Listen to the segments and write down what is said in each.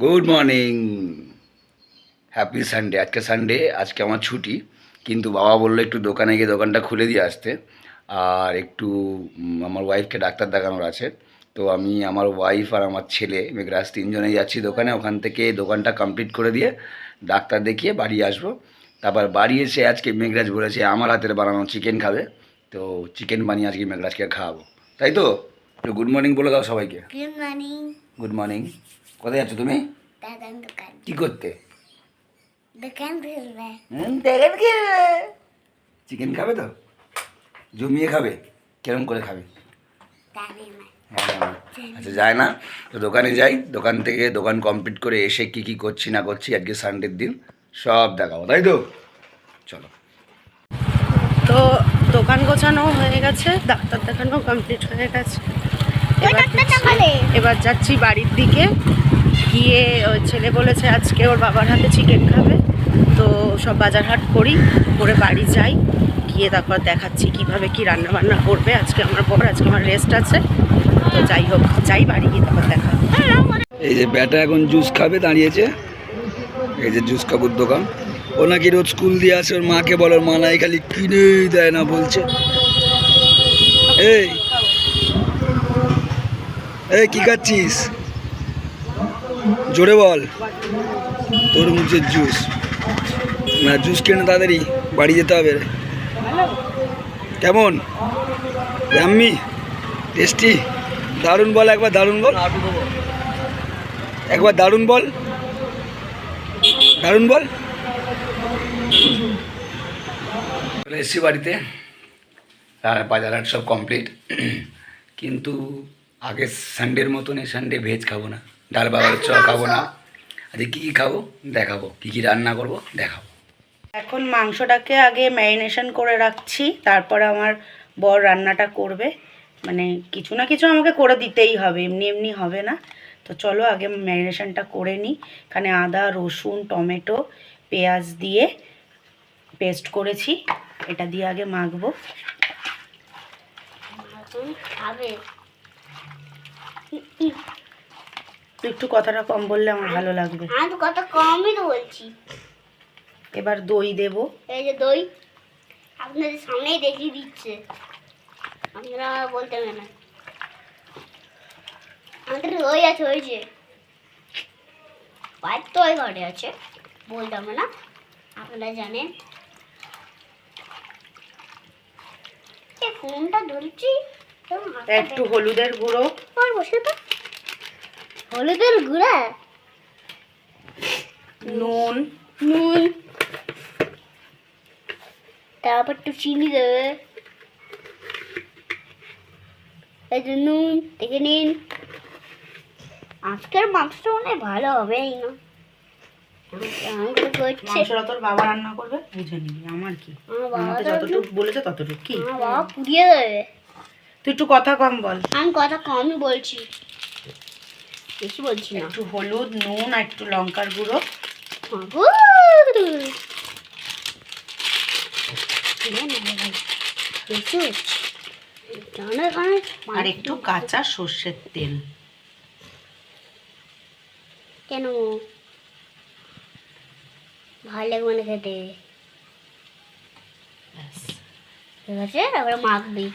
Good morning, happy Sunday. আজকে Sunday, আজকে আমার ছুটি, কিন্তু বাবা বললো একটু দোকানে গিয়ে দোকানটা খুলে দিয়ে আসতে। আর একটু আমার ওয়াইফকে ডাক্তার দেখানোর আছে। তো আমি, আমার ওয়াইফ আর আমার ছেলে মেঘরাজ তিনজনেই যাচ্ছি দোকানে। ওখান থেকে দোকানটা কমপ্লিট করে দিয়ে ডাক্তার দেখিয়ে বাড়ি আসবো। তারপর বাড়ি এসে আজকে মেঘরাজ বলেছে আমার হাতের বানানো চিকেন খাবে। তো চিকেন বানিয়ে আজকে মেঘরাজকে খাওয়াবো, তাই তো? একটু গুড মর্নিং বলে দাও সবাইকে। Good morning. Good morning. কোথায় যাচ্ছ তুমি? দাদার দোকান। কি করতে? দোকান খুলবে। চিকেন খাবে। চিকেন খাবে তো? জমিয়ে খাবে? কেরম করে খাবে? জানি না। হ্যাঁ, আচ্ছা যায় না তো দোকানে যাই, দোকান থেকে দোকান কমপ্লিট করে এসে কি কি করছি না করছি আজকে সানডের দিন সব দেখাবো, তাই তো? চলো। তো দোকান গোছানো হয়ে গেছে, ডাক্তার দেখানো কমপ্লিট হয়ে গেছে। এবার যাচ্ছি বাড়ির দিকে। গিয়ে ওই ছেলে বলেছে আজকে ওর বাবার হাতে চিকেন খাবে, তো সব বাজার হাট করি, করে বাড়ি যাই। গিয়ে তারপর দেখাচ্ছি কিভাবে কি রান্না বান্না করবে। আজকে আমার রেস্ট আছে, তো যাই হোক, যাই বাড়ি গিয়ে তারপর দেখা। এই যে ব্যাটা এখন জুস খাবে দাঁড়িয়েছে, এই যে জুস কাকুর দোকান। ও নাকি রোজ স্কুল দিয়ে আসে, ওর মাকে বলে, ওর মা নাই খালি কিনেই দেয় না বলছে। এই এই কি খাচ্ছিস? জোরে বল। তরমুজের জুস না, জুস কিনে তাড়াতাড়ি বাড়ি যেতে হবে। কেমন ইয়াম্মি, টেস্টি, দারুণ বল, একবার দারুণ বল, একবার দারুণ বল, দারুণ বল। চলে এসেছি বাড়িতে, আর বাজার হাট সব কমপ্লিট। কিন্তু আগে সানডের মতন এই সানডে ভেজ খাবো না, ডাল বাবার চ খাবো না। আজকে কী কী খাবো দেখাবো, কী কী রান্না করবো দেখাবো। এখন মাংসটাকে আগে ম্যারিনেশন করে রাখছি, তারপরে আমার বর রান্নাটা করবে। মানে কিছু না কিছু আমাকে করে দিতেই হবে, এমনি এমনি হবে না। তো চলো আগে ম্যারিনেশনটা করে নিই। এখানে আদা, রসুন, টমেটো, পেঁয়াজ দিয়ে পেস্ট করেছি, এটা দিয়ে আগে মাখবো। তুই একটু কথাটা কম বললে আমার ভালো লাগবে। আমি তো কথা কমই তো বলছি। এবার দই দেব। এই যে দই আপনাদের সামনেই দেখিয়ে দিচ্ছে, আপনারা বলতে হবে না। আমাদের দই আছে, ওই যে পাইপ তো ওই ঘরে আছে, বলতে হবে না, আপনারা জানেন। এই ফোনটা ধরছি, একটু হলুদের গুঁড়ো, বসে তো হলুদের গুঁড়া, নুন, নুন, তারপর একটু চিনি দেবে। এই যে নুন দেখে নিন। আজকের মাংসটা অনেক ভালো হবে না? মাংসটা তোর বাবা রান্না করবে, বুঝে নিবি, আমার কি, আমাকে যতটুকু বলেছে ততটুকু। কি আমার বাবা পুড়িয়ে দেবে। তুই একটু কথা কম বল। আমি কথা কমই বলছি, বেশি বলছি না। একটু হলুদ, নুন আর একটু লঙ্কার গুঁড়ো, আর একটু কাঁচা সর্ষের তেল। কেন ভালো লাগবে না খেতে? ঠিক আছে, এবার মাখবি,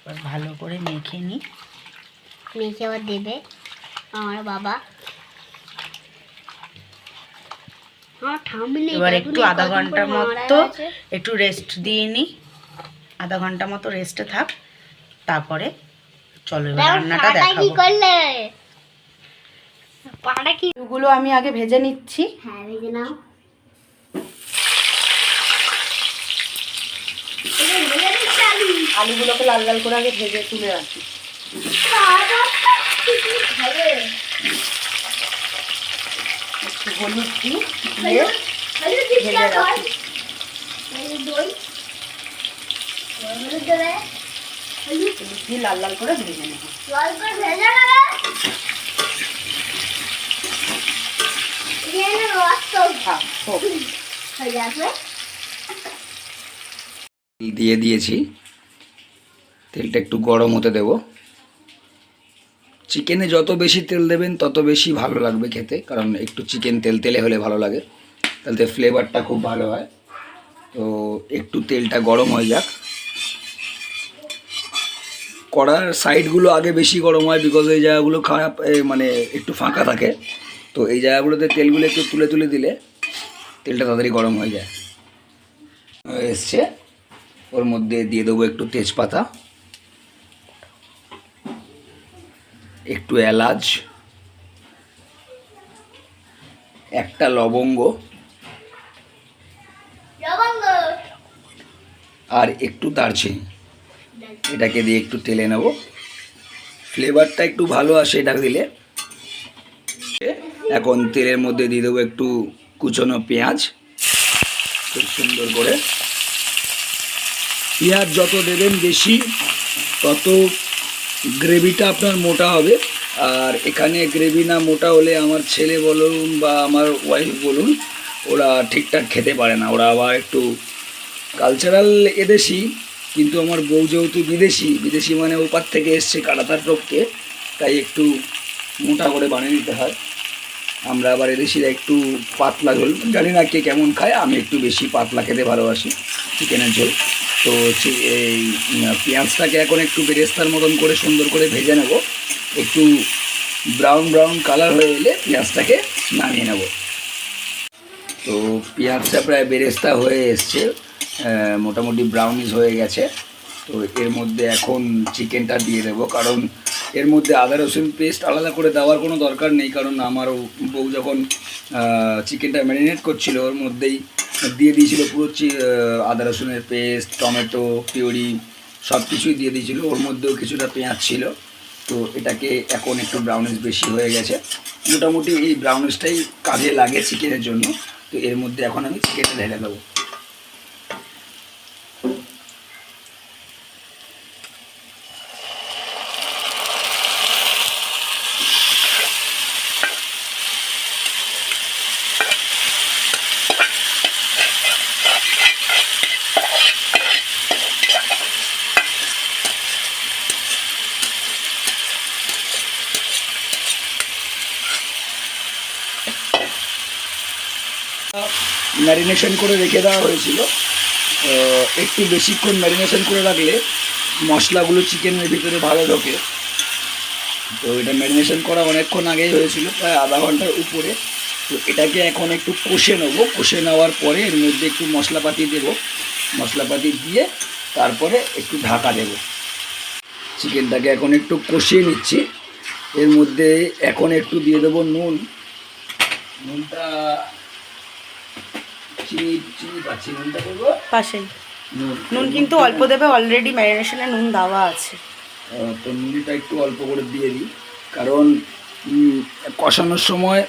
এবার ভালো করে মেখে নি। মেখে আবার দেবে আমার বাবা। এবার একটু আধা ঘন্টা মতো একটু রেস্ট দিয়ে নি, আধা ঘন্টা মতো রেস্টে থাক, তারপরে চলো এবার রান্নাটা দেখাবো। এগুলো আমি আগে ভেজে নিচ্ছি। হ্যাঁ, ভেজে নাও। আলুগুলোকে লাল লাল করে আগে ভেজে তুলে রাখি। একটু হলুদ দিয়ে ভেজে রাখি। দিয়ে লাল লাল করে ভেজে নেব। দিয়ে দিয়েছি, তেলটা একটু গরম হতে দেব। চিকেনে যত বেশি তেল দেবেন তত বেশি ভালো লাগবে খেতে, কারণ একটু চিকেন তেলে হলে ভালো লাগে, তাহলে ফ্লেভারটা খুব ভালো হয়। তো একটু তেলটা গরম হয়ে যাক। কড়ার সাইডগুলো আগে বেশি গরম হয়, বিকজ এই জায়গাগুলো খারাপ মানে একটু ফাঁকা থাকে, তো এই জায়গাগুলোতে তেলগুলো একটু তুলে দিলে তেলটা তাড়াতাড়ি গরম হয়ে যায়। এসছে, ওর মধ্যে দিয়ে দেবো একটু তেজপাতা, একটু এলাচ, একটা লবঙ্গ, আর একটু দারচিনি। এটাকে দিয়ে একটু তেলে নেব, ফ্লেভারটা একটু ভালো আসে এটা দিলে। এখন তেলের মধ্যে দিয়ে দেবো একটু কুচনো পেঁয়াজ, খুব সুন্দর করে। পেঁয়াজ যত দেবেন বেশি, তত গ্রেভিটা আপনার মোটা হবে। আর এখানে গ্রেভি না মোটা হলে আমার ছেলে বলুন বা আমার ওয়াইফ বলুন, ওরা ঠিকঠাক খেতে পারে না। ওরা আবার একটু কালচারাল এদেশি, কিন্তু আমার বউ যেহেতু বিদেশি মানে ওপার থেকে এসছে কাটাতার টপকে, তাই একটু মোটা করে বানিয়ে নিতে হয়। আমরা আবার এদেশিরা একটু পাতলা ঝোল, জানি না কে কেমন খায়, আমি একটু বেশি পাতলা খেতে ভালোবাসি চিকেনের ঝোল। তো এই পেঁয়াজটাকে এখন একটু বেরেস্তার মতন করে সুন্দর করে ভেজে নেব। একটু ব্রাউন কালার হয়ে এলে পেঁয়াজটাকে নামিয়ে নেব। তো পেঁয়াজটা প্রায় বেরেস্তা হয়ে এসছে, মোটামুটি ব্রাউনিশ হয়ে গেছে। তো এর মধ্যে এখন চিকেনটা দিয়ে দেবো, কারণ এর মধ্যে আদা রসুন পেস্ট আলাদা করে দেওয়ার কোনো দরকার নেই, কারণ আমার বউ যখন চিকেনটা ম্যারিনেট করছিল ওর মধ্যেই দিয়ে দিয়েছিল পুরো আদা রসুনের পেস্ট, টমেটো পিউরি সব কিছুই দিয়ে দিয়েছিল, ওর মধ্যেও কিছুটা পেঁয়াজ ছিল। তো এটাকে এখন একটু ব্রাউনিশ বেশি হয়ে গেছে, মোটামুটি এই ব্রাউনিশটাই কাজে লাগে চিকেনের জন্য। তো এর মধ্যে এখন আমি চিকেনটা ঢেলে দেবো। ম্যারিনেশন করে রেখে দেওয়া হয়েছিল, একটু বেশিক্ষণ ম্যারিনেশন করে রাখলে মশলাগুলো চিকেনের ভিতরে ভালো ঢোকে। তো এটা ম্যারিনেশন করা অনেকক্ষণ আগেই হয়েছিল, প্রায় আধা ঘন্টার উপরে। তো এটাকে এখন একটু কষে নেবো, কষে নেওয়ার পরে এর মধ্যে একটু মশলাপাতি দেবো, মশলাপাতি দিয়ে তারপরে একটু ঢাকা দেবো। চিকেনটাকে এখন একটু কষিয়ে নিচ্ছি, এর মধ্যে এখন একটু দিয়ে দেবো নুনটা চিনি পাচ্ছি, নুনটা করবো পাশেই নুন কিন্তু অল্প দেবে, অলরেডি ম্যারিনেশনে নুন দেওয়া আছে। তো নুনটা একটু অল্প করে দিয়ে দিই, কারণ কষানোর সময়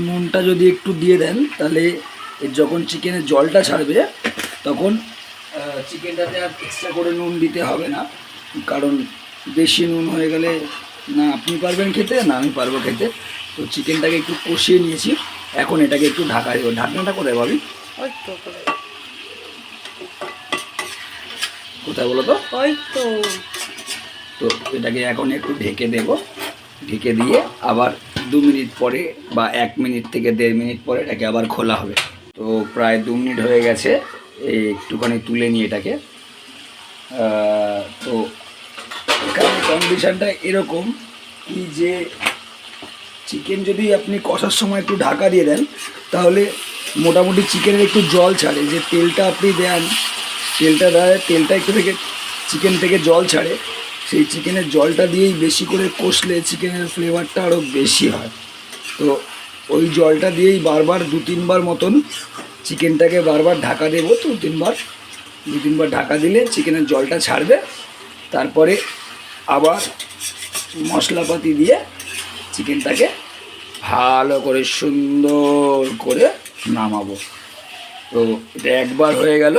নুনটা যদি একটু দিয়ে দেন তাহলে যখন চিকেনের জলটা ছাড়বে তখন চিকেনটাতে আর এক্সট্রা করে নুন দিতে হবে না, কারণ বেশি নুন হয়ে গেলে না আপনি পারবেন খেতে না আমি পারবো খেতে। তো চিকেনটাকে একটু কষিয়ে নিয়েছি, এখন এটাকে একটু ঢাকা দেবো। ঢাকনাটা কোথায় পাবি? ওই তো কোথায় বলো তো? ওই তো। তো এটাকে এখন একটু ঢেকে দেব, ঢেকে দিয়ে আবার 2 মিনিট পরে বা 1 মিনিট থেকে 1.5 মিনিট পরে এটাকে আবার খোলা হবে। তো প্রায় 2 মিনিট হয়ে গেছে, একটুখানি তুলে নিয়ে এটাকে। তো এখানে কন্ডিশনটা এরকম কি যে চিকেন যদি আপনি কষার সময় একটু ঢাকা দিয়ে দেন তাহলে মোটামুটি চিকেনের একটু জল ছাড়ে, যে তেলটা আপনি দেন তেলটা একটু থেকে চিকেন থেকে জল ছাড়ে, সেই চিকেনের জলটা দিয়েই বেশি করে কষলে চিকেনের ফ্লেভারটা আরও বেশি হয়। তো ওই জলটা দিয়েই বারবার 2-3 বার মতন চিকেনটাকে বারবার ঢাকা দেবো। তো 2-3 বার ঢাকা দিলে চিকেনের জলটা ছাড়বে, তারপরে আবার মশলাপাতি দিয়ে চিকেনটাকে ভালো করে সুন্দর করে নামাবো। তো এটা একবার হয়ে গেল,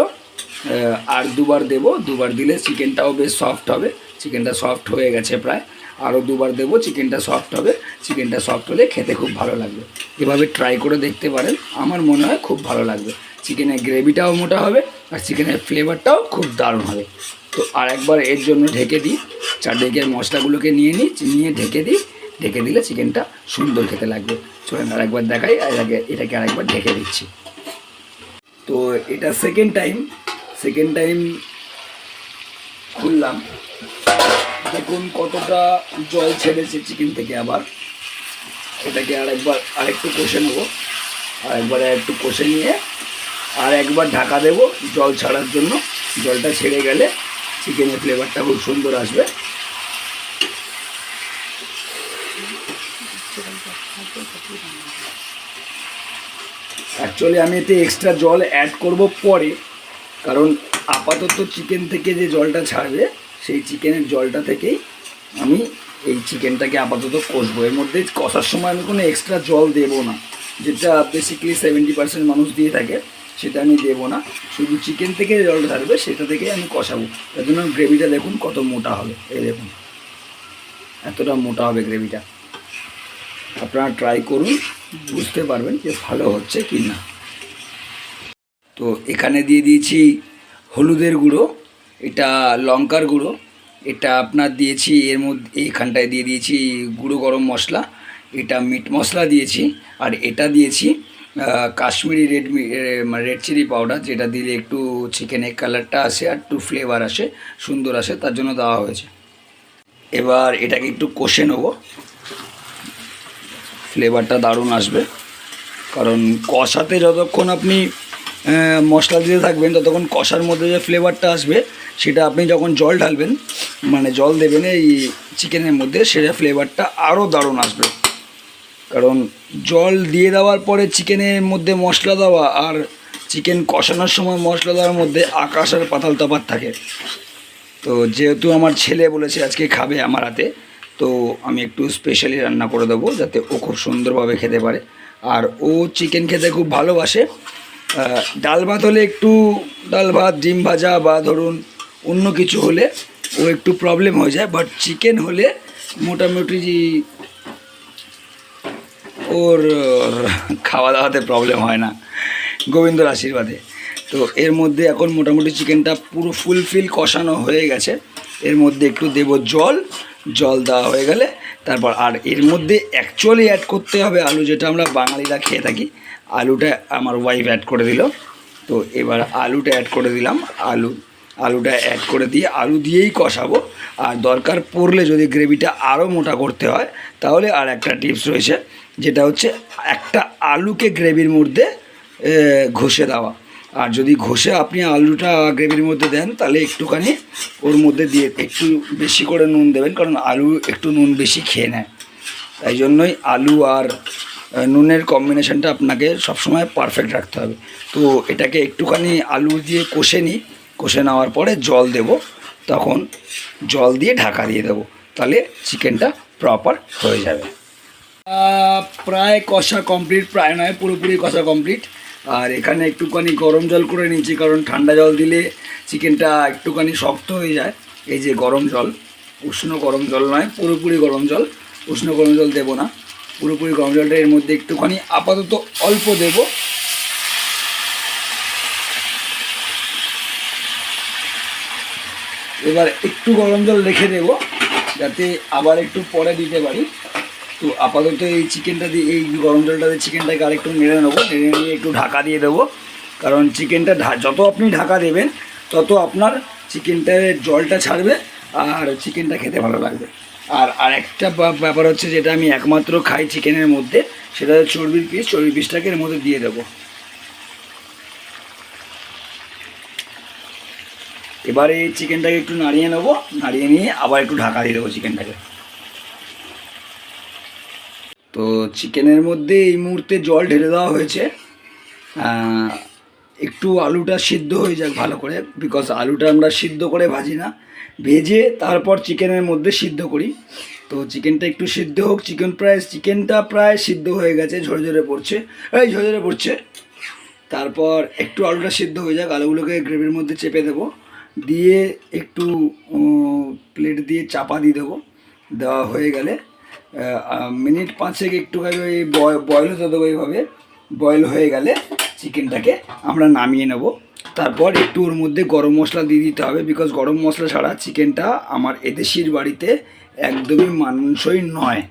আর 2বার দেবো, 2বার দিলে চিকেনটাও বেশ সফট হবে। চিকেনটা সফট হয়ে গেছে প্রায়, আরও 2বার দেবো, চিকেনটা সফট হবে। চিকেনটা সফট হলে খেতে খুব ভালো লাগবে। এভাবে ট্রাই করে দেখতে পারেন, আমার মনে হয় খুব ভালো লাগবে। চিকেনের গ্রেভিটাও মোটা হবে আর চিকেনের ফ্লেভারটাও খুব দারুণ হবে। তো আর একবার এর জন্য ঢেকে দিই, চারদিকের মশলাগুলোকে নিয়ে ঢেকে দিই। ঢেকে দিলে চিকেনটা সুন্দর খেতে লাগবে। চলেন আর একবার দেখাই, আর আগে এটাকে আরেকবার ঢেকে দিচ্ছি। তো এটা সেকেন্ড টাইম খুললাম, দেখুন কতটা জল ছেড়েছে চিকেন থেকে। আবার এটাকে আরেকটু কষে নেবো, একটু কষে নিয়ে আর একবার ঢাকা দেব জল ছাড়ার জন্য। জলটা ছেড়ে গেলে চিকেনের ফ্লেভারটা খুব সুন্দর আসবে। অ্যাকচুয়ালি আমি এতে এক্সট্রা জল অ্যাড করব পরে, কারণ আপাতত চিকেন থেকে যে জলটা ছাড়বে সেই চিকেনের জলটা থেকেই আমি এই চিকেনটাকে আপাতত কষবো। এর মধ্যে কষার সময় আমি কোনো এক্সট্রা জল দেবো না, যেটা বেসিক্যালি 70% মানুষ দিয়ে থাকে, সেটা আমি দেবো না। শুধু চিকেন থেকে জলটা ছাড়বে সেটা থেকেই আমি কষাবো। তার জন্য গ্রেভিটা দেখুন কত মোটা হবে, এই দেখুন এতটা মোটা হবে গ্রেভিটা। আপনারা ট্রাই করুন, বুঝতে পারবেন যে ভালো হচ্ছে কি না। তো এখানে দিয়ে দিয়েছি হলুদের গুঁড়ো, এটা লঙ্কার গুঁড়ো, এটা আপনার দিয়েছি এর মধ্যে, এইখানটায় দিয়ে দিয়েছি গুঁড়ো গরম মশলা, এটা মিট মশলা দিয়েছি, আর এটা দিয়েছি কাশ্মীরি রেড চিলি পাউডার, যেটা দিলে একটু চিকেনের কালারটা আসে আর একটু ফ্লেভার আসে, সুন্দর আসে, তার জন্য দেওয়া হয়েছে। এবার এটাকে একটু কষে নেবো, ফ্লেভারটা দারুণ আসবে। কারণ কষাতে যতক্ষণ আপনি মশলা দিতে থাকবেন ততক্ষণ কষার মধ্যে যে ফ্লেভারটা আসবে সেটা আপনি যখন জল ঢালবেন, মানে জল দেবেন এই চিকেনের মধ্যে, সেটা ফ্লেভারটা আরও দারুণ আসবে। কারণ জল দিয়ে দেওয়ার পরে চিকেনের মধ্যে মশলা দেওয়া আর চিকেন কষানোর সময় মশলা দেওয়ার মধ্যে আকাশ আর পাতাল তফাৎ থাকে। তো যেহেতু আমার ছেলে বলেছে আজকে খাবে আমার হাতে, তো আমি একটু স্পেশালি রান্না করে দেবো যাতে ও খুব সুন্দরভাবে খেতে পারে। আর ও চিকেন খেতে খুব ভালোবাসে। ডাল ভাত হলে একটু, ডাল ভাত ডিম ভাজা বা ধরুন অন্য কিছু হলে ও একটু প্রবলেম হয়ে যায়, বাট চিকেন হলে মোটামুটি ওর খাওয়া দাওয়াতে প্রবলেম হয় না, গোবিন্দর আশীর্বাদে। তো এর মধ্যে এখন মোটামুটি চিকেনটা পুরো ফুলফিল কষানো হয়ে গেছে। এর মধ্যে একটু দেব জল দেওয়া হয়ে গেলে তারপর, আর এর মধ্যে অ্যাকচুয়ালি অ্যাড করতে হবে আলু, যেটা আমরা বাঙালিরা খেয়ে থাকি। আলুটা আমার ওয়াইফ অ্যাড করে দিল। তো এবার আলুটা অ্যাড করে দিলাম, আলুটা অ্যাড করে দিয়ে আলু দিয়েই কষাবো। আর দরকার পড়লে যদি গ্রেভিটা আরও মোটা করতে হয় তাহলে আর একটা টিপস রয়েছে, যেটা হচ্ছে একটা আলুকে গ্রেভির মধ্যে ঘষে দেওয়া। আর যদি ঘষে আপনি আলুটা গ্রেভির মধ্যে দেন তাহলে একটুখানি ওর মধ্যে দিয়ে একটু বেশি করে নুন দেবেন, কারণ আলু একটু নুন বেশি খেয়ে নেয়। তাই জন্যই আলু আর নুনের কম্বিনেশানটা আপনাকে সবসময় পারফেক্ট রাখতে হবে। তো এটাকে একটুখানি আলু দিয়ে কষে নেওয়ার পরে জল দেব, তখন জল দিয়ে ঢাকা দিয়ে দেবো, তাহলে চিকেনটা প্রপার হয়ে যাবে। প্রায় কষা কমপ্লিট, প্রায় নয় পুরোপুরি কষা কমপ্লিট। আর এখানে একটুখানি গরম জল করে নিচ্ছি, কারণ ঠান্ডা জল দিলে চিকেনটা একটুখানি শক্ত হয়ে যায়। এই যে গরম জল, উষ্ণ গরম জল নয়, পুরোপুরি গরম জল, উষ্ণ গরম জল দেবো না, পুরোপুরি গরম জলটা এর মধ্যে একটুখানি আপাতত অল্প দেব। এবার একটু গরম জল রেখে দেব যাতে আবার একটু পরে দিতে পারি। তো আপাতত এই চিকেনটা দিয়ে, এই গরম জলটা দিয়ে চিকেনটাকে আরেকটু নেড়ে নেবো, নেড়ে নিয়ে একটু ঢাকা দিয়ে দেবো। কারণ চিকেনটা যত আপনি ঢাকা দেবেন তত আপনার চিকেনটার জলটা ছাড়বে আর চিকেনটা খেতে ভালো লাগবে। আর একটা ব্যাপার হচ্ছে, যেটা আমি একমাত্র খাই চিকেনের মধ্যে, সেটা হচ্ছে চর্বির পিসটাকে এর মধ্যে দিয়ে দেবো। এবারে এই চিকেনটাকে একটু নাড়িয়ে নেবো, নাড়িয়ে নিয়ে আবার একটু ঢাকা দিয়ে দেবো চিকেনটাকে। তো চিকেনের মধ্যে এই মুহূর্তে জল ঢেলে দেওয়া হয়েছে, একটু আলুটা সিদ্ধ হয়ে যাক ভালো করে, বিকজ আলুটা আমরা সিদ্ধ করে ভাজি না, ভেজে তারপর চিকেনের মধ্যে সিদ্ধ করি। তো চিকেনটা একটু সিদ্ধ হোক, চিকেনটা প্রায় সিদ্ধ হয়ে গেছে, ঝরে পড়ছে। তারপর একটু আলুটা সিদ্ধ হয়ে যাক, আলুগুলোকে গ্রেভির মধ্যে চেপে দেবো, দিয়ে একটু প্লেট দিয়ে চাপা দিয়ে দেবো। দেওয়া হয়ে গেলে মিনিট 5 একটুখানি ওই বয়েল হতে দেবো। এইভাবে বয়েল হয়ে গেলে চিকেনটাকে আমরা নামিয়ে নেব। তারপর একটু ওর মধ্যে গরম মশলা দিয়ে দিতে হবে, বিকজ গরম মশলা ছাড়া চিকেনটা আমার এদেশির বাড়িতে একদমই মানানসই নয়।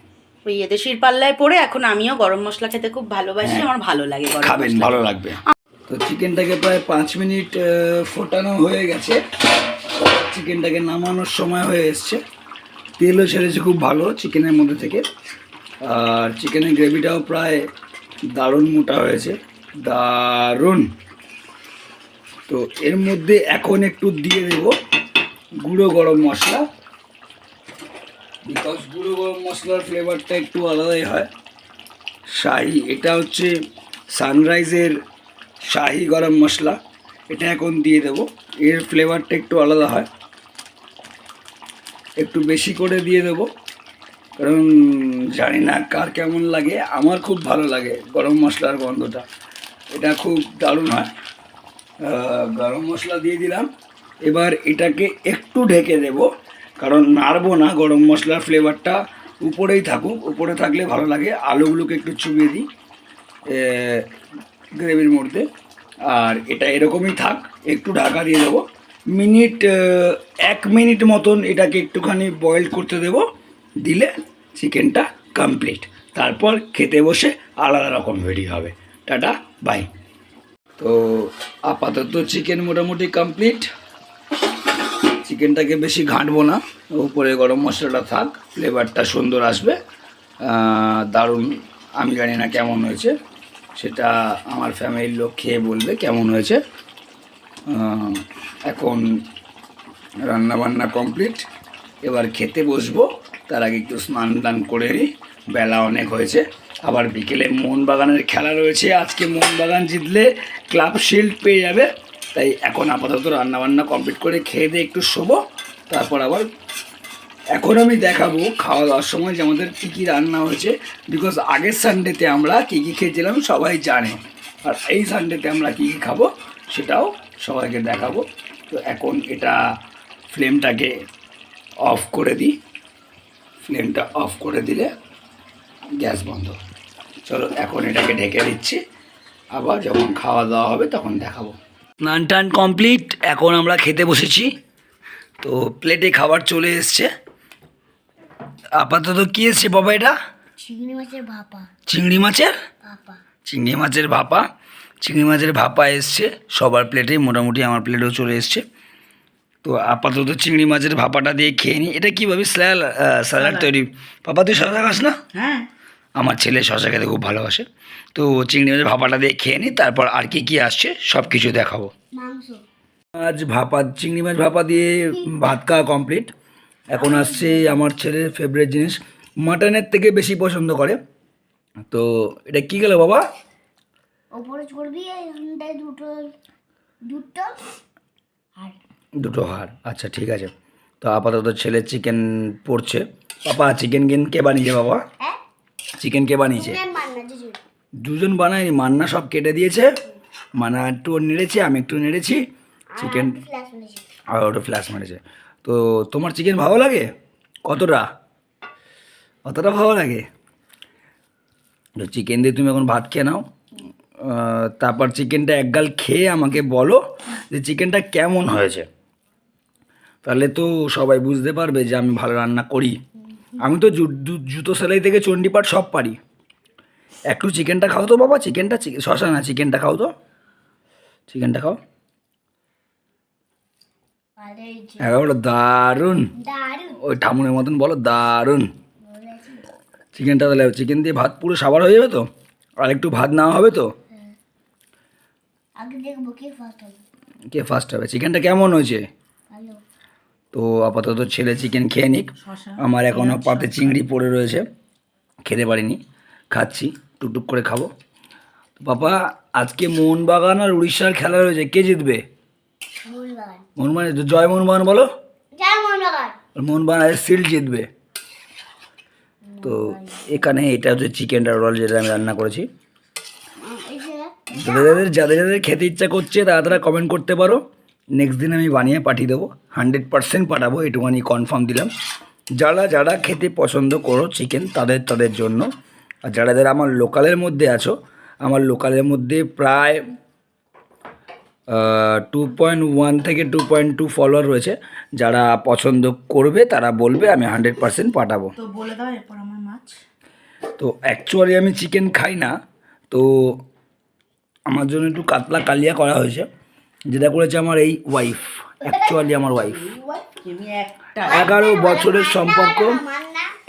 ওই এদেশির পাল্লায় পড়ে এখন আমিও গরম মশলা খেতে খুব ভালোবাসি, আমার ভালো লাগে গরম খাবেন, মশলা। ভালো লাগবে। তো চিকেনটাকে প্রায় 5 মিনিট ফোটানো হয়ে গেছে, চিকেনটাকে নামানোর সময় হয়ে এসছে। তেলও ছেড়েছে খুব ভালো চিকেনের মধ্যে থেকে, আর চিকেনের গ্রেভিটাও প্রায় দারুণ মোটা হয়েছে, দারুণ। তো এর মধ্যে এখন একটু দিয়ে দেব গুঁড়ো গরম মশলা, বিকজ গুঁড়ো গরম মশলার ফ্লেভারটা একটু আলাদাই হয়। শাহি, এটা হচ্ছে সানরাইজের শাহি গরম মশলা, এটা এখন দিয়ে দেব। এর ফ্লেভারটা একটু আলাদা হয়, একটু বেশি করে দিয়ে দেব, কারণ জানি না কার কেমন লাগে, আমার খুব ভালো লাগে গরম মশলার গন্ধটা, এটা খুব দারুণ হয়। গরম মশলা দিয়ে দিলাম। এবার এটাকে একটু ঢেকে দেব, কারণ নাড়বো না, গরম মশলার ফ্লেভারটা উপরেই থাকুক, উপরে থাকলে ভালো লাগে। আলুগুলোকে একটু চুবিয়ে দিই গ্রেভির মধ্যে, আর এটা এরকমই থাক, একটু ঢাকা দিয়ে দেবো। 1 মিনিট মতন এটাকে একটুখানি বয়েল করতে দেব, দিলে চিকেনটা কমপ্লিট। তারপর খেতে বসে আলাদা রকম ভিডিও হবে। Tata, bye. তো আপাতত চিকেন মোটামুটি কমপ্লিট, চিকেনটাকে বেশি ঘাঁটবো না, উপরে গরম মশলাটা থাক, ফ্লেভারটা সুন্দর আসবে, দারুণ। আমি জানি না কেমন হয়েছে, সেটা আমার ফ্যামিলির লোক খেয়ে বলবে কেমন হয়েছে। এখন রান্নাবান্না কমপ্লিট, এবার খেতে বসবো। তার আগে একটু স্নান টান করে নিই, বেলা অনেক হয়েছে। আবার বিকেলে মোহনবাগানের খেলা রয়েছে, আজকে মোহনবাগান জিতলে ক্লাব শিল্ড পেয়ে যাবে। তাই এখন আপাতত রান্নাবান্না কমপ্লিট করে খেয়ে দিয়ে একটু শোবো, তারপর আবার এখন আমি দেখাবো খাওয়া দাওয়ার সময় যে আমাদের কী কী রান্না হয়েছে, বিকজ আগের সানডেতে আমরা কী কী খেয়েছিলাম সবাই জানে, আর এই সানডেতে আমরা কী কী খাবো সেটাও সবাইকে দেখাবো। তো এখন এটা ফ্লেমটাকে অফ করে দিই, ফ্লেমটা অফ করে দিলে গ্যাস বন্ধ। চলো এখন এটাকে ঢেকে দিচ্ছি, আবার যখন খাওয়া দাওয়া হবে তখন দেখাবো। স্নান টান কমপ্লিট, এখন আমরা খেতে বসেছি। তো প্লেটে খাবার চলে এসছে। আপাতত কী এসছে বাবা? এটা চিংড়ি মাছের ভাপা। চিংড়ি মাছের ভাপা। চিংড়ি মাছের ভাপা, চিংড়ি মাছের ভাপা এসছে সবার প্লেটে, মোটামুটি আমার প্লেটেও চলে এসছে। তো আপাতত চিংড়ি মাছের ভাপাটা দিয়ে খেয়ে নিই। এটা কীভাবে স্যালাড তৈরি? পাপা তুই শশা খাস না? হ্যাঁ, আমার ছেলে শশা খেতে খুব ভালোবাসে। তো চিংড়ি মাছের ভাপাটা দিয়ে খেয়ে নিই, তারপর আর কি কী আসছে সব কিছু দেখাবো। মাংস। আজ ভাপা, চিংড়ি মাছ ভাপা দিয়ে ভাত খাওয়া কমপ্লিট। এখন আসছে আমার ছেলের ফেভারিট জিনিস, মাটনের থেকে বেশি পছন্দ করে। তো এটা কী গেল বাবা? ওপরে চর্বি, এখানটায় দুটো আর দুটো হাড়, আচ্ছা ঠিক আছে। তো আপাতত ছেলে চিকেন পড়ছে। পাপা চিকেন কে বানিয়েছে বাবা? হ্যাঁ, চিকেন কে বানিয়েছে? মান্না দিদি। দুজন বানায়নি, মান্না সব কেটে দিয়েছে, মান্না একটু নেড়েছে, আমি একটু নেড়েছি, চিকেন ফ্ল্যাশ মেরেছে। আর ওটা ফ্ল্যাশ মেরেছে। তো তোমার চিকেন ভালো লাগে? কতটা? অতটা ভালো লাগে? তো চিকেন দিয়ে তুমি এখন ভাত খেয়ে নাও, তারপর চিকেনটা একগাল খেয়ে আমাকে বলো যে চিকেনটা কেমন হয়েছে। তাহলে তো সবাই বুঝতে পারবে যে আমি ভালো রান্না করি। আমি তো জুতো সেলাই থেকে চণ্ডীপাঠ সব পারি। একটু চিকেনটা খাও তো বাবা, চিকেনটা, শশা না, চিকেনটা খাও তো, চিকেনটা খাও। একেবারে দারুণ, ওই ঠামুনের মতন বলো, দারুণ চিকেনটা। তাহলে চিকেন দিয়ে ভাত পুরো সাবার হয়ে যাবে তো, আর একটু ভাত নেওয়া হবে তো। আগে দেখবো কে ফার্স্ট হবে। কে ফার্স্ট হবে? চিকেনটা কেমন হয়েছে? ভালো। তো আপাতত ছেলে চিকেন খেয়ে নিক, আমার এখনও পাতে চিংড়ি পড়ে রয়েছে, খেতে পারিনি, খাচ্ছি, টুকটুক করে খাবো। তো বাবা আজকে মোহনবাগান আর উড়িষ্যার খেলা রয়েছে, কে জিতবে? মোহনবাগান। জয় মোহনবাগান বলো। জয় মোহনবাগান। মোহনবাগান সিল জিতবে। তো এখানে এটা হচ্ছে চিকেনটা রোল, যেটা আমি রান্না করেছি। যাদের যাদের খেতে ইচ্ছা করছে তারা কমেন্ট করতে পারো, নেক্সট দিন আমি বানিয়ে পাঠিয়ে দেবো, 100% পাঠাবো, এটুখানি কনফার্ম দিলাম। যারা খেতে পছন্দ করো চিকেন তাদের জন্য, আর যারা আমার লোকালের মধ্যে আছো আমার লোকালের মধ্যে প্রায় 2.1 থেকে 2.2 ফলোয়ার রয়েছে। যারা পছন্দ করবে তারা বলবে, আমি 100% পাঠাবো। তো বলে দাও এরপর আমার মাছ। তো অ্যাকচুয়ালি আমি চিকেন খাই না, তো আমার জন্য একটু কাতলা কালিয়া করা হয়েছে, যেটা করেছে আমার এই ওয়াইফ, অ্যাকচুয়ালি আমার ওয়াইফ। 11 বছরের সম্পর্ক,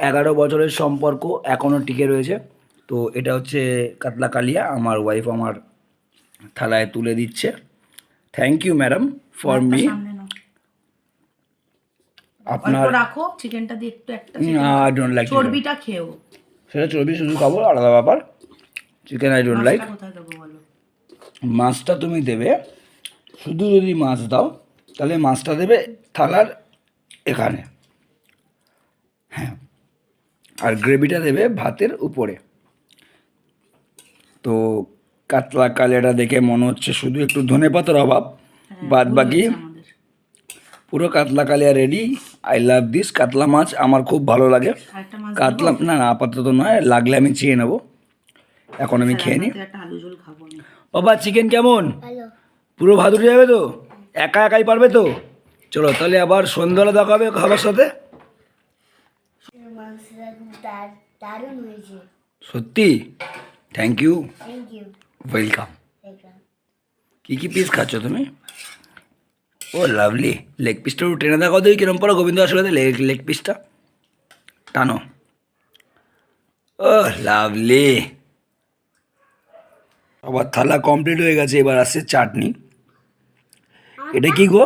11 বছরের সম্পর্ক এখনও টিকে রয়েছে। তো এটা হচ্ছে কাতলা কালিয়া, আমার ওয়াইফ আমার থালায় তুলে দিচ্ছে। Thank you madam for me. আপনার রাখো চিকেনটা দিয়ে একটু একটা আই ডোন্ট লাইক চর্বিটা খেও। সেটা চর্বি শুধু খাবো, আলাদা ব্যাপার। Chicken I don't like. কোথায় দেবো বলো? মাছটা তুমি দেবে, শুধু যদি মাছ দাও তাহলে মাছটা দেবে থালার এখানে, হ্যাঁ, আর গ্রেভিটা দেবে ভাতের উপরে। তো কাতলা কালিয়াটা দেখে মনে হচ্ছে শুধু একটু ধনেপাতার অভাব, বাদ বাকি পুরো কাতলা কালিয়া রেডি। I love this. কাতলা মাছ আমার খুব ভালো লাগে। কাতলা না না আপাতত নয়, লাগলে আমি চেয়ে নেবো, এখন আমি খেয়ে নিই। বাবা চিকেন কেমন? পুরো ভাদুরে যাবে তো? একা একাই পারবে তো? চলো তাহলে আবার সন্ধ্যাবেলা দেখা হবে খাবার সাথে। দারুণ হয়েছে। সত্যি? Thank you, thank you. Welcome. কী কী পিস খাচ্ছ তুমি? ও লাভলি। লেগ পিসটা একটু টেনে দেখো তো, কিরম পড়ো গোবিন্দ আসলে লেগ পিসটা টানো। ও লাভলি। আবার থালা কমপ্লিট হয়ে গেছে, এবার আসছে চাটনি। এটা কি গো?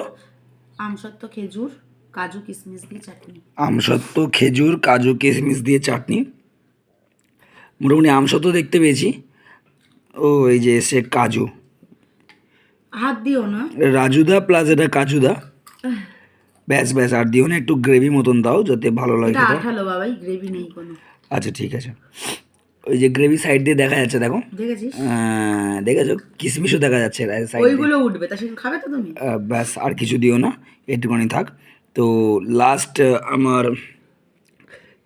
আমসত্ত্ব খেজুর কাজু কিশমিশ দিয়ে চাটনি। আমসত্ত্ব খেজুর কাজু কিশমিশ দিয়ে চাটনি। মোটামুটি আমসত্ত্ব দেখতে পেয়েছি, ও এই যে এসে কাজু, হাত দিও না। রাজুদা প্লাস এটা কাজুদা। ব্যাস ব্যাস, আর দিও না, একটু গ্রেভি মতন দাও যাতে ভালো লাগে। এটা আঠালো বাবাই, গ্রেভি নেই কোনো। আচ্ছা ঠিক আছে। ওই যে গ্রেভি সাইড দিয়ে দেখা যাচ্ছে, দেখো দেখেছিস? দেখেছো কিশমিশও দেখা যাচ্ছে সাইড। ওইগুলো উঠবে, তা সেগুলো খাবে তো তুমি? ব্যাস, আর কিছু দিও না, একটুখানি থাক। তো লাস্ট আমার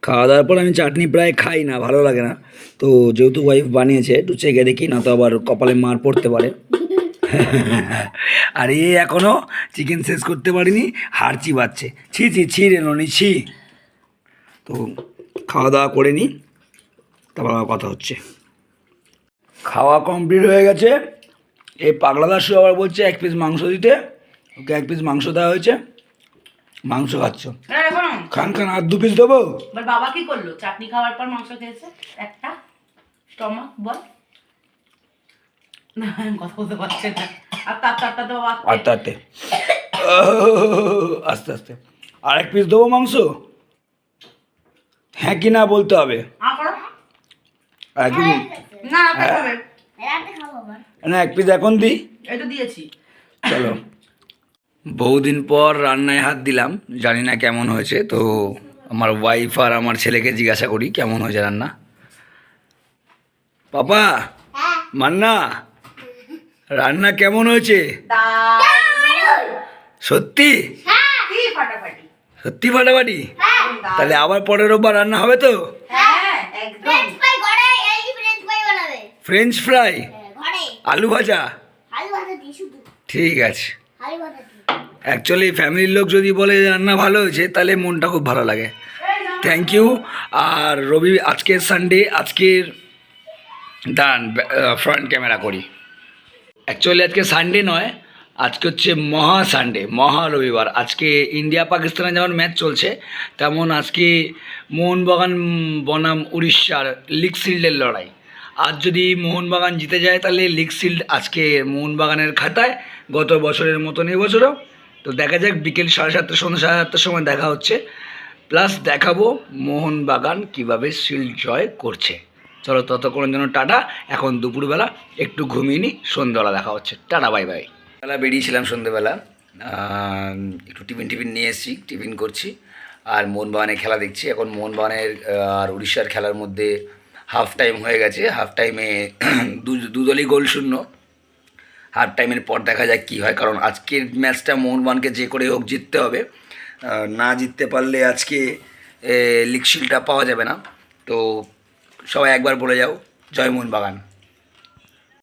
খাওয়া দাওয়ার পর আমি চাটনি প্রায় খাই না, ভালো লাগে না। তো যেহেতু ওয়াইফ বানিয়েছে একটু চেখে দেখি, না তো আবার কপালে মার পড়তে পারে। আর এ এখনও চিকেন শেষ করতে পারিনি, হাড় চিবাচ্ছে। ছি ছি ছি রে ননি ছি। তো খাওয়া দাওয়া করে নিই, তারপর আবার কথা হচ্ছে। খাওয়া কমপ্লিট হয়ে গেছে। এই পাগলা দাসু আবার বলছে 1 পিস মাংস দিতে, ওকে 1 পিস মাংস দেওয়া হয়েছে, মাংস খাচ্ছ। খান খান, আর 2 পিস দেবো। বাবা কি করলো? চাটনি খাওয়ার পর মাংস খেয়েছে একটা, স্টমাক বল না, কথা বলতে পারছে না। আর তারটা দেবো আস্তে আস্তে, আস্তে আস্তে। আর 1 পিস দেবো মাংস, হ্যাঁ কি না বলতে হবে। আর 1 পিস না না, 1 পিস এখন দিই। এটা দিয়েছি। চলো, বহুদিন পর রান্নায় হাত দিলাম, জানি না কেমন হয়েছে। তো আমার ওয়াইফ আর আমার ছেলেকে জিজ্ঞাসা করি কেমন হয়েছে রান্না। পাপা, মান্না, রান্না কেমন হয়েছে? সত্যি সত্যি ফাটাফাটি? তাহলে আবার পরের রোববার রান্না হবে তো? ফ্রেঞ্চ ফ্রাই, আলু ভাজা, ঠিক আছে। অ্যাকচুয়ালি ফ্যামিলির লোক যদি বলে রান্না ভালো হয়েছে তাহলে মনটা খুব ভালো লাগে। Thank you. আর রবি, আজকের সানডে, আজকের দাঁড়ান ফ্রন্ট ক্যামেরা করি। অ্যাকচুয়ালি আজকে সানডে নয়, আজকে হচ্ছে মহা সানডে, মহা রবিবার। আজকে ইন্ডিয়া পাকিস্তানে যেমন ম্যাচ চলছে, তেমন আজকে মোহনবাগান বনাম উড়িষ্যার লিগ শিল্ডের লড়াই। আজ যদি মোহনবাগান জিতে যায় তাহলে লিগ শিল্ড আজকে মোহনবাগানের খাতায়, গত বছরের মতন এবছরও। তো দেখা যাক, বিকেল 7:30 সন্ধ্যা 7:30 সময় দেখা হচ্ছে, প্লাস দেখাবো মোহনবাগান কীভাবে শিল্ড জয় করছে। চলো ততক্ষণের জন্য টাটা। এখন দুপুরবেলা একটু ঘুমিয়ে নিই, সন্ধ্যেবেলা দেখা হচ্ছে। Tata, bye bye. বেলা বেরিয়েছিলাম সন্ধ্যেবেলা, একটু টিফিন নিয়ে এসেছি, টিফিন করছি আর মোহনবাগানের খেলা দেখছি। এখন মোহনবাগানের আর উড়িষ্যার খেলার মধ্যে হাফ টাইম হয়ে গেছে। হাফ টাইমে দু দলই গোল শূন্য। হাফ টাইমের পর দেখা যাক কী হয়, কারণ আজকের ম্যাচটা মোহনবাগানকে যে করে হোক জিততে হবে। না জিততে পারলে আজকে লিগ শিল্ডটা পাওয়া যাবে না। তো সবাই একবার বলে যাও, জয় মোহনবাগান।